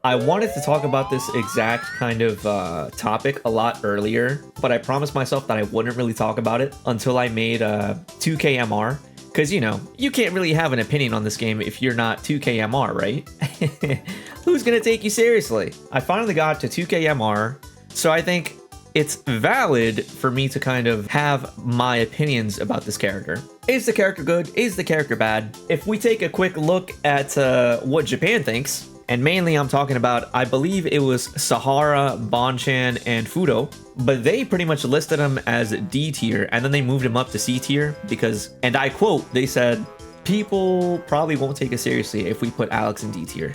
I wanted to talk about this exact kind of topic a lot earlier, but I promised myself that I wouldn't really talk about it until I made 2KMR. Because, you know, you can't really have an opinion on this game if you're not 2KMR, right? Who's going to take you seriously? I finally got to 2KMR, so I think it's valid for me to kind of have my opinions about this character. Is the character good? Is the character bad? If we take a quick look at what Japan thinks, and mainly I'm talking about, I believe it was Sahara, Bonchan, and Fudo, but they pretty much listed him as D tier, and then they moved him up to C tier because, and I quote, they said, people probably won't take us seriously if we put Alex in D tier.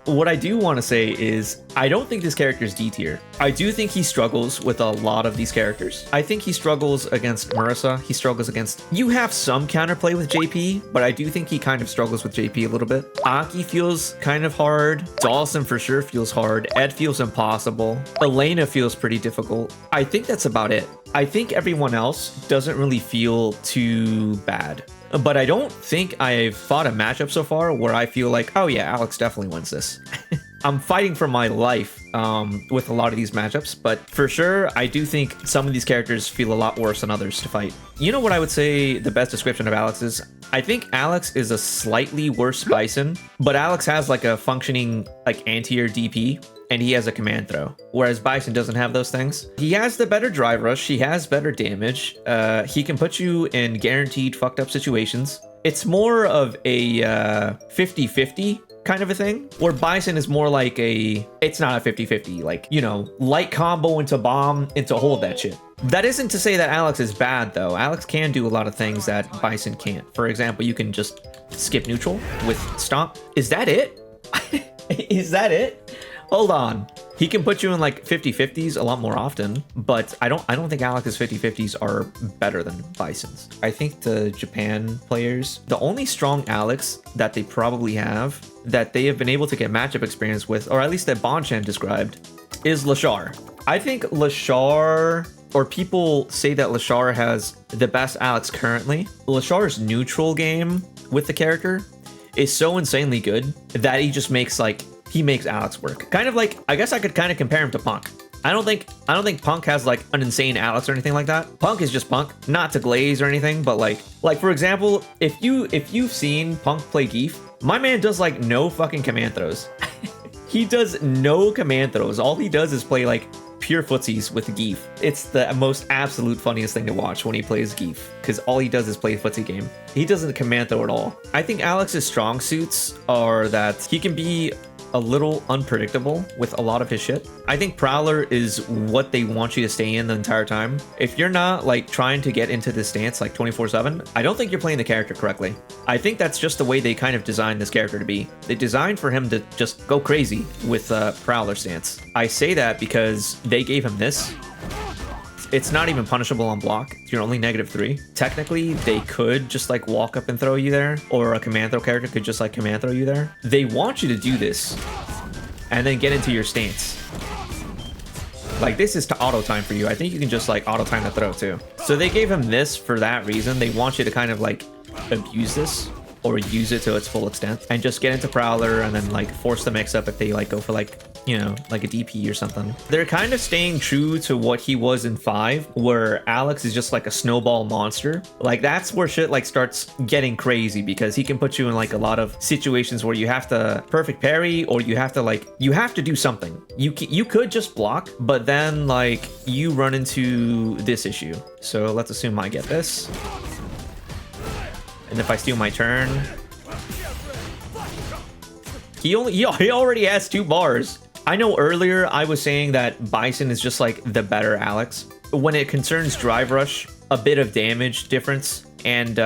What I do want to say is, I don't think this character is D tier. I do think he struggles with a lot of these characters. I think he struggles against Marissa. He struggles against... You have some counterplay with JP, but I do think he kind of struggles with JP a little bit. Aki feels kind of hard. Dawson for sure feels hard. Ed feels impossible. Elena feels pretty difficult. I think that's about it. I think everyone else doesn't really feel too bad. But I don't think I've fought a matchup so far where I feel like, oh yeah, Alex definitely wins this. I'm fighting for my life with a lot of these matchups, but for sure, I do think some of these characters feel a lot worse than others to fight. You know what I would say the best description of Alex is? I think Alex is a slightly worse Bison, but Alex has like a functioning like anti-air DP, and he has a command throw, whereas Bison doesn't have those things. He has the better drive rush, he has better damage, he can put you in guaranteed fucked up situations. It's more of a 50-50 kind of a thing, where Bison is more like a, it's not a 50-50, like, you know, light combo into bomb into hold that shit. That isn't to say that Alex is bad though. Alex can do a lot of things that Bison can't. For example, you can just skip neutral with stomp. Is that it? Is that it? Hold on. He can put you in like 50-50s a lot more often, but I don't think Alex's 50-50s are better than Bison's. I think the Japan players, the only strong Alex that they probably have that they have been able to get matchup experience with, or at least that Bonchan described, is Lashar. I think Lashar, or people say that Lashar has the best Alex currently. Lashar's neutral game with the character is so insanely good that he just makes like, he makes Alex work. Kind of like, I guess I could kind of compare him to Punk. I don't think Punk has like an insane Alex or anything like that. Punk is just Punk, not to glaze or anything, but like for example, if you've seen Punk play Geef, my man does like no fucking command throws. He does no command throws. All he does is play like pure footsies with Geef. It's the most absolute funniest thing to watch when he plays Geef, because all he does is play a footsie game. He doesn't command throw at all. I think Alex's strong suits are that he can be a little unpredictable with a lot of his shit. I think Prowler is what they want you to stay in the entire time. If you're not like trying to get into this stance like 24/7, I don't think you're playing the character correctly. I think that's just the way they kind of designed this character to be. They designed for him to just go crazy with Prowler stance. I say that because they gave him this. It's not even punishable on block. You're only -3. Technically, they could just like walk up and throw you there, or a command throw character could just like command throw you there. They want you to do this and then get into your stance. Like this is to auto time for you. I think you can just like auto time the throw too. So they gave him this for that reason. They want you to kind of like abuse this or use it to its full extent and just get into Prowler and then like force the mix up if they like go for like, you know, like a DP or something. They're kind of staying true to what he was in 5, where Alex is just like a snowball monster. Like that's where shit like starts getting crazy, because he can put you in like a lot of situations where you have to perfect parry, or you have to like, you have to do something. You could just block, but then like you run into this issue. So let's assume I get this. And if I steal my turn, he already has 2 bars. I know earlier I was saying that Bison is just like the better Alex. When it concerns drive rush, a bit of damage difference, and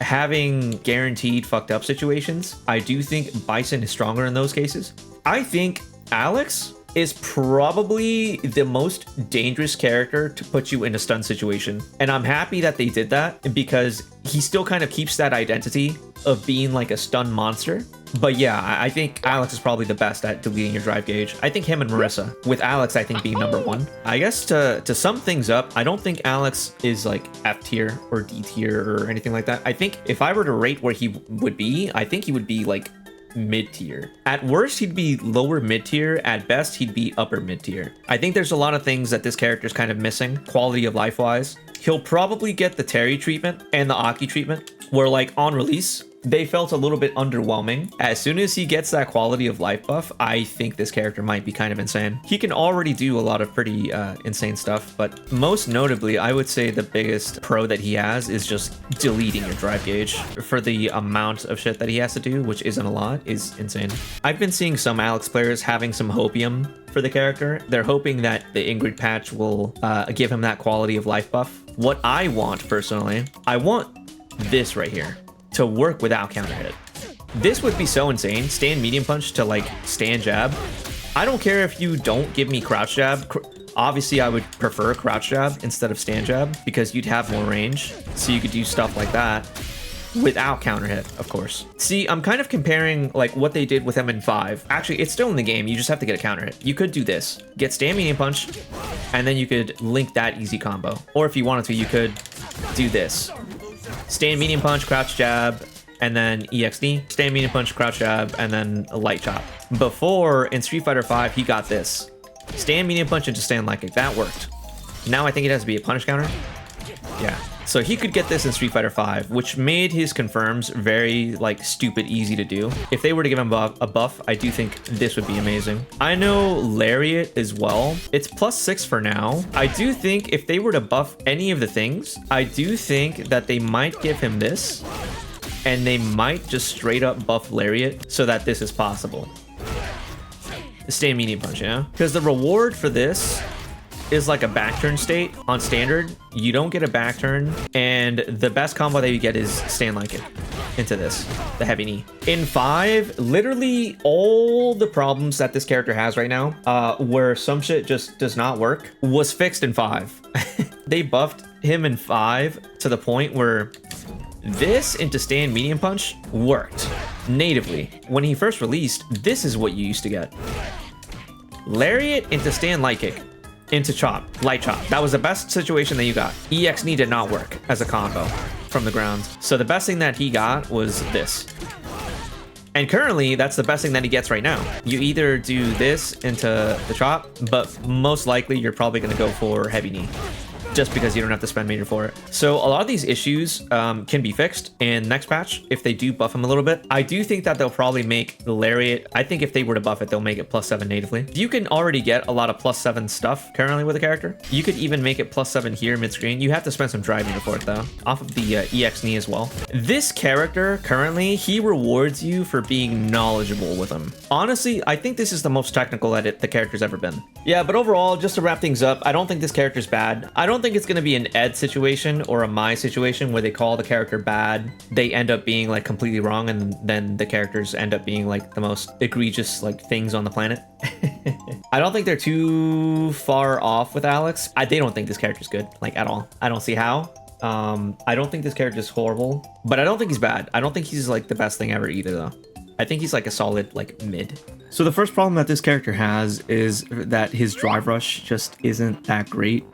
having guaranteed fucked up situations, I do think Bison is stronger in those cases. I think Alex is probably the most dangerous character to put you in a stun situation. And I'm happy that they did that, because he still kind of keeps that identity of being like a stun monster. But yeah, I think Alex is probably the best at deleting your drive gauge. I think him and Marissa, with Alex I think being number 1. I guess to sum things up, I don't think Alex is like F tier or D tier or anything like that. I think if I were to rate where he would be, I think he would be like mid tier. At worst, he'd be lower mid tier. At best, he'd be upper mid tier. I think there's a lot of things that this character's kind of missing, quality of life wise. He'll probably get the Terry treatment and the Aki treatment, where like on release, they felt a little bit underwhelming. As soon as he gets that quality of life buff, I think this character might be kind of insane. He can already do a lot of pretty insane stuff, but most notably, I would say the biggest pro that he has is just deleting your drive gauge. For the amount of shit that he has to do, which isn't a lot, is insane. I've been seeing some Alex players having some hopium for the character. They're hoping that the Ingrid patch will give him that quality of life buff. What I want personally, I want this right here to work without counter hit. This would be so insane. Stand medium punch to like stand jab. I don't care if you don't give me crouch jab. Obviously, I would prefer crouch jab instead of stand jab because you'd have more range. So you could do stuff like that without counter hit, of course. See, I'm kind of comparing like what they did with him in 5. Actually, it's still in the game. You just have to get a counter hit. You could do this. Get stand medium punch, and then you could link that easy combo. Or if you wanted to, you could do this. Stand medium punch, crouch jab, and then EXD. Stand medium punch, crouch jab, and then a light chop. Before, in Street Fighter 5, he got this. Stand medium punch into stand light kick. That worked. Now I think it has to be a punish counter. Yeah. So he could get this in Street Fighter 5, which made his confirms very like stupid easy to do. If they were to give him a buff, I do think this would be amazing. I know Lariat as well. It's +6 for now. I do think if they were to buff any of the things, I do think that they might give him this, and they might just straight up buff Lariat so that this is possible. Stand medium punch, yeah? Because the reward for this is like a back turn state. On standard, you don't get a back turn, and the best combo that you get is stand like it into this, the heavy knee. In 5, literally all the problems that this character has right now, where some shit just does not work, was fixed in 5. They buffed him in 5 to the point where this into stand medium punch worked natively. When he first released, this is what you used to get. Lariat into stand light kick. Into chop, light chop. That was the best situation that you got. EX knee did not work as a combo from the ground. So the best thing that he got was this. And currently, that's the best thing that he gets right now. You either do this into the chop, but most likely you're probably going to go for heavy knee, just because you don't have to spend major for it. So a lot of these issues can be fixed in next patch if they do buff him a little bit. I do think that they'll probably make the Lariat, I think if they were to buff it, they'll make it +7 natively. You can already get a lot of +7 stuff currently with the character. You could even make it +7 here mid-screen. You have to spend some drive meter for it though, off of the EX knee as well. This character currently, he rewards you for being knowledgeable with him. Honestly, I think this is the most technical edit the character's ever been. Yeah, but overall, just to wrap things up, I don't think this character's bad. I don't think it's going to be an Ed situation or a Mai situation where they call the character bad, they end up being like completely wrong, and then the characters end up being like the most egregious like things on the planet. I don't think they're too far off with Alex. They don't think this character's good, like at all. I don't see how. I don't think this character's horrible, but I don't think he's bad. I don't think he's like the best thing ever either though. I think he's like a solid like mid. So the first problem that this character has is that his drive rush just isn't that great.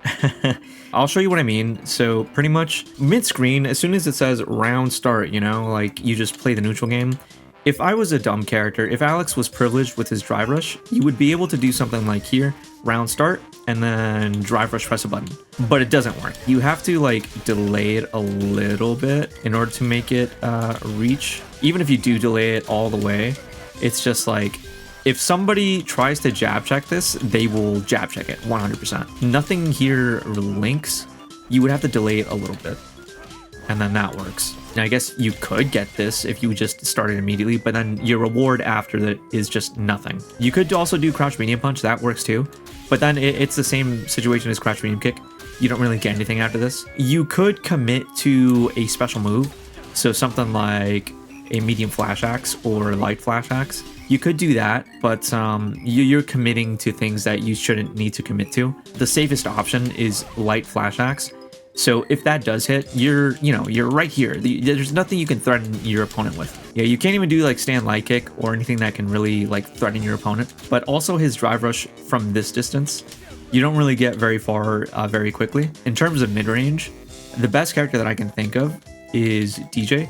I'll show you what I mean. So pretty much mid-screen, as soon as it says round start, you know, like you just play the neutral game. If I was a dumb character, if Alex was privileged with his drive rush, you would be able to do something like here, round start, and then drive rush, press a button. But it doesn't work. You have to like delay it a little bit in order to make it reach. Even if you do delay it all the way, it's just like, if somebody tries to jab check this, they will jab check it 100%. Nothing here links. You would have to delay it a little bit, and then that works. Now, I guess you could get this if you just started immediately, but then your reward after that is just nothing. You could also do crouch medium punch, that works too, but then it's the same situation as crouch medium kick. You don't really get anything after this. You could commit to a special move, so something like a medium flash axe or light flash axe. You could do that, but you're committing to things that you shouldn't need to commit to. The safest option is light flash axe. So if that does hit, you're right here. There's nothing you can threaten your opponent with. Yeah, you can't even do like stand light kick or anything that can really like threaten your opponent. But also his drive rush from this distance, you don't really get very far very quickly. In terms of mid range, the best character that I can think of is DJ.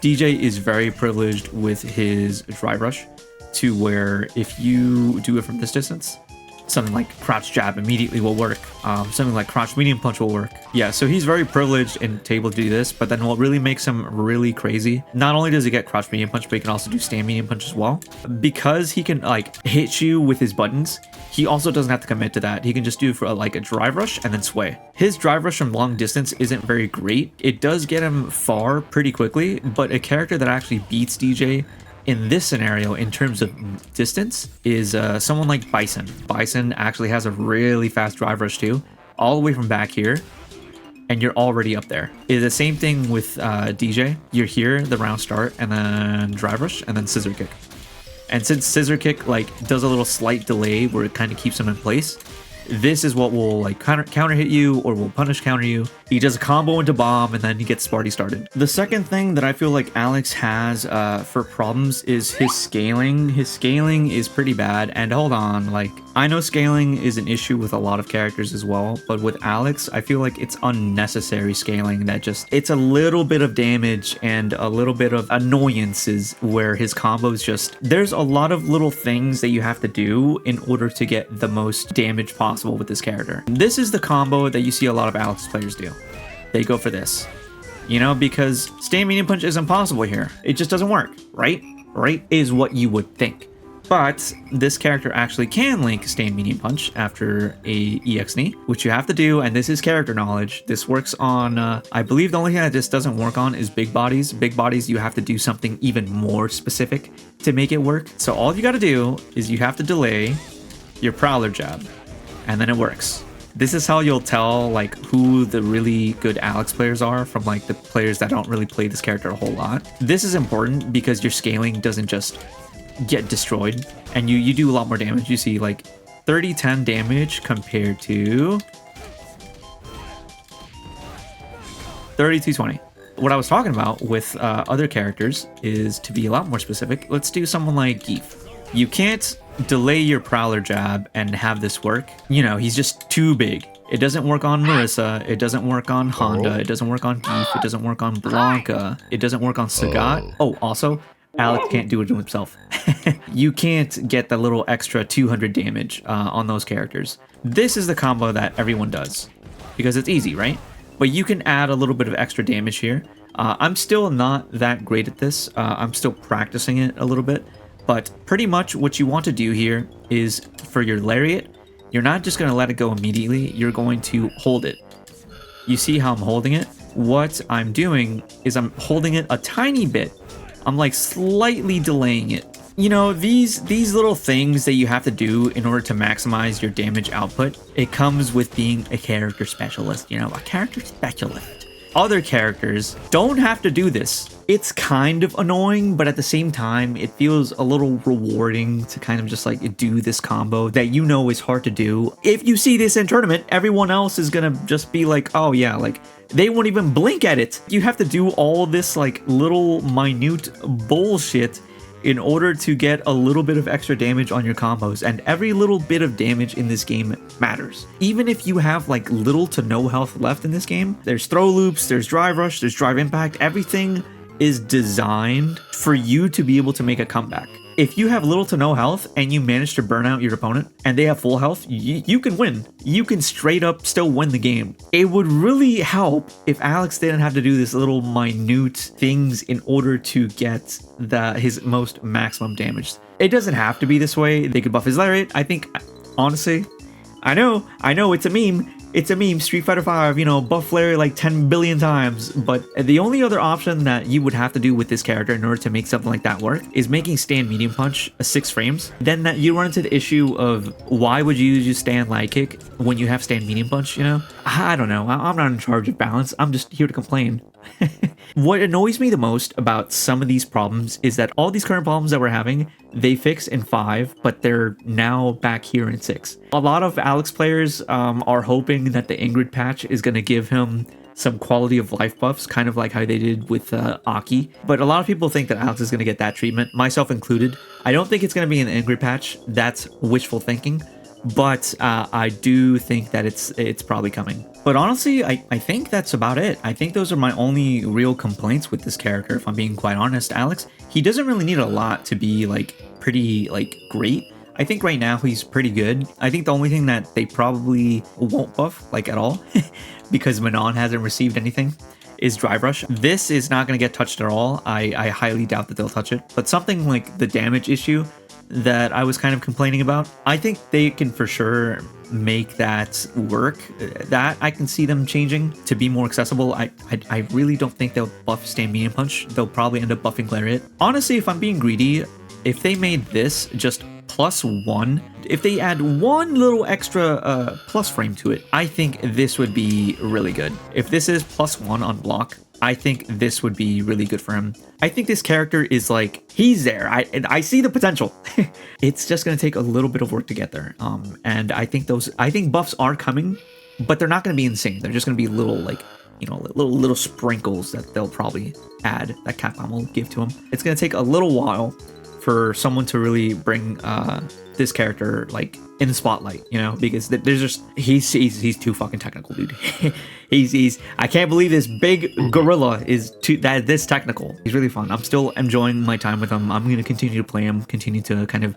DJ is very privileged with his drive rush to where if you do it from this distance, something like crouch jab immediately will work. Something like crouch medium punch will work. Yeah, so he's very privileged and able to do this, but then what really makes him really crazy, not only does he get crouch medium punch, but he can also do stand medium punch as well. Because he can like hit you with his buttons, he also doesn't have to commit to that. He can just do for like a drive rush and then sway. His drive rush from long distance isn't very great. It does get him far pretty quickly, but a character that actually beats DJ in this scenario in terms of distance is someone like Bison. Bison actually has a really fast drive rush too, all the way from back here, and you're already up there. It's the same thing with DJ. You're here, the round start, and then drive rush, and then scissor kick. And since scissor kick like does a little slight delay where it kind of keeps him in place, this is what will like counter hit you or will punish counter you. He does a combo into bomb and then he gets party started. The second thing that I feel like Alex has for problems is his scaling. His scaling is pretty bad. And hold on, like I know scaling is an issue with a lot of characters as well, but with Alex, I feel like it's unnecessary scaling that just, it's a little bit of damage and a little bit of annoyances where his combos just, there's a lot of little things that you have to do in order to get the most damage possible with this character. This is the combo that you see a lot of Alex players do. They go for this, you know, because stand medium punch is impossible here. It just doesn't work, right? Right is what you would think. But this character actually can link stand medium punch after a EX knee, which you have to do, and this is character knowledge. This works on, I believe the only thing that this doesn't work on is big bodies. Big bodies, you have to do something even more specific to make it work. So all you got to do is you have to delay your Prowler jab, and then it works. This is how you'll tell like who the really good Alex players are from like the players that don't really play this character a whole lot. This is important because your scaling doesn't just get destroyed and you do a lot more damage. You see like 30-10 damage compared to 32-20. What I was talking about with other characters is to be a lot more specific. Let's do someone like Geef. You can't delay your Prowler jab and have this work. You know, he's just too big. It doesn't work on Marissa. It doesn't work on Honda. It doesn't work on Geef. It doesn't work on Blanca. It doesn't work on Sagat. Oh, also, Alex can't do it to himself. You can't get the little extra 200 damage on those characters. This is the combo that everyone does because it's easy, right? But you can add a little bit of extra damage here. I'm still not that great at this. I'm still practicing it a little bit. But pretty much what you want to do here is for your lariat, you're not just going to let it go immediately. You're going to hold it. You see how I'm holding it? What I'm doing is I'm holding it a tiny bit. I'm like slightly delaying it. You know, these little things that you have to do in order to maximize your damage output, it comes with being a character specialist, you know, a character specialist. Other characters don't have to do this. It's kind of annoying, but at the same time, it feels a little rewarding to kind of just like do this combo that you know is hard to do. If you see this in tournament, everyone else is gonna just be like, oh yeah, like they won't even blink at it. You have to do all this like little minute bullshit in order to get a little bit of extra damage on your combos, and every little bit of damage in this game matters. Even if you have like little to no health left in this game, there's throw loops, there's drive rush, there's drive impact, everything is designed for you to be able to make a comeback. If you have little to no health and you manage to burn out your opponent and they have full health, you can win. You can straight up still win the game. It would really help if Alex didn't have to do this little minute things in order to get his most maximum damage. It doesn't have to be this way. They could buff his lariat. I think, honestly, I know it's a meme. It's a meme, Street Fighter 5, you know, buff Larry like 10 billion times, but the only other option that you would have to do with this character in order to make something like that work is making stand medium punch 6 frames. Then that you run into the issue of why would you use stand light kick when you have stand medium punch, you know? I don't know, I'm not in charge of balance, I'm just here to complain. What annoys me the most about some of these problems is that all these current problems that we're having, they fix in 5, but they're now back here in 6. A lot of Alex players are hoping that the Ingrid patch is going to give him some quality of life buffs, kind of like how they did with Aki. But a lot of people think that Alex is going to get that treatment, myself included. I don't think it's going to be an Ingrid patch. That's wishful thinking. but I do think that it's probably coming. But honestly, I think that's about it. I think those are my only real complaints with this character, if I'm being quite honest. Alex, he doesn't really need a lot to be like pretty like great. I think right now he's pretty good. I think the only thing that they probably won't buff like at all because Manon hasn't received anything is Drive Rush. This is not going to get touched at all. I highly doubt that they'll touch it. But something like the damage issue that I was kind of complaining about, I think they can for sure make that work. That I can see them changing to be more accessible. I really don't think they'll buff Stand Medium Punch. They'll probably end up buffing Lariat. Honestly, if I'm being greedy, if they made this just +1, if they add one little extra plus frame to it, I think this would be really good. If this is +1 on block, I think this would be really good for him. I think this character is like, he's there. I see the potential. It's just going to take a little bit of work to get there. And I think buffs are coming, but they're not going to be insane. They're just going to be little like, you know, little sprinkles that they'll probably add, that Capcom will give to him. It's going to take a little while for someone to really bring this character like in the spotlight, you know, because there's just he's too fucking technical, dude. he's I can't believe this big gorilla is this technical. He's really fun. I'm still enjoying my time with him. I'm gonna continue to play him, continue to kind of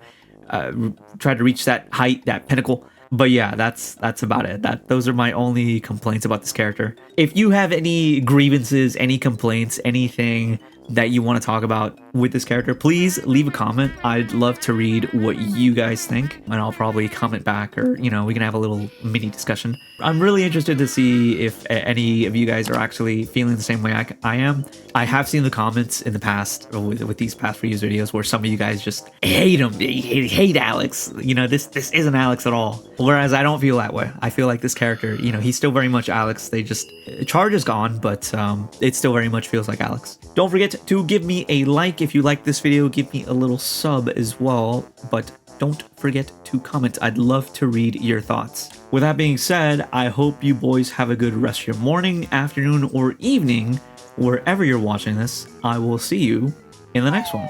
try to reach that height, that pinnacle. But yeah, that's about it. Those are my only complaints about this character. If you have any grievances, any complaints, anything that you want to talk about with this character, please leave a comment. I'd love to read what you guys think, and I'll probably comment back, or, you know, we can have a little mini discussion. I'm really interested to see if any of you guys are actually feeling the same way I am. I have seen the comments in the past with these past reviews videos where some of you guys just hate him, hate Alex. You know, this isn't Alex at all. Whereas I don't feel that way. I feel like this character, you know, he's still very much Alex. They just, Charge is gone, but it still very much feels like Alex. Don't forget to give me a like if you like this video. Give me a little sub as well, but don't forget to comment. I'd love to read your thoughts. With that being said, I hope you boys have a good rest of your morning, afternoon, or evening, wherever you're watching this. I will see you in the next one.